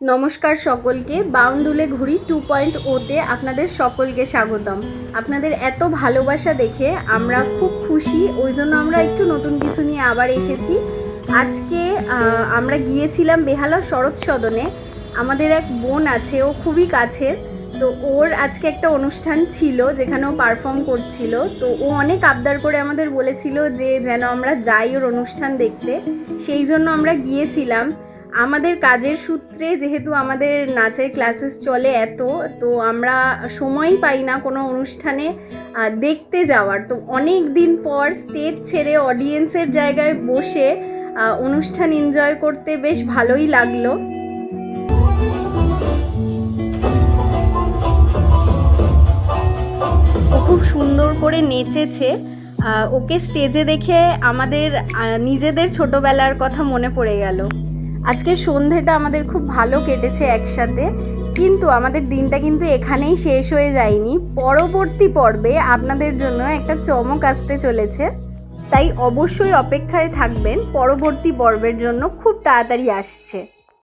নমস্কার সকলকে। বাউন্ডুলে ঘুরি 2.0-তে আপনাদের সকলকে স্বাগতম। আপনাদের এত ভালোবাসা দেখে আমরা খুব খুশি, ওই জন্য আমরা একটু নতুন কিছু নিয়ে আবার এসেছি। আজকে আমরা গিয়েছিলাম বেহালা শরৎ সদনে। আমাদের এক বোন আছে, ও খুবই কাছের, তো ওর আজকে একটা অনুষ্ঠান ছিল যেখানে ও পারফর্ম করছিল। তো ও অনেক আবদার করে আমাদের বলেছিল যে যেন আমরা যাই ওর অনুষ্ঠান দেখতে, সেই জন্য আমরা গিয়েছিলাম। আমাদের কাজের সূত্রে যেহেতু আমাদের নাচের ক্লাসেস চলে তো আমরা সময়ই পাই না কোনো অনুষ্ঠানে দেখতে যাওয়ার। তো অনেক দিন পর স্টেজ ছেড়ে অডিয়েন্সের জায়গায় বসে অনুষ্ঠান এনজয় করতে বেশ ভালোই লাগলো। ও খুব সুন্দর করে নেচেছে। ওকে স্টেজে দেখে আমাদের নিজেদের ছোটবেলার কথা মনে পড়ে গেল। আজকের সন্ধেটা আমাদের খুব ভালো কেটেছে একসাথে, কিন্তু আমাদের দিনটা কিন্তু এখানেই শেষ হয়ে যায়নি। পরবর্তী পর্বে আপনাদের জন্য একটা চমক আসতে চলেছে, তাই অবশ্যই অপেক্ষায় থাকবেন। পরবর্তী পর্বের জন্য খুব তাড়াতাড়ি আসছে।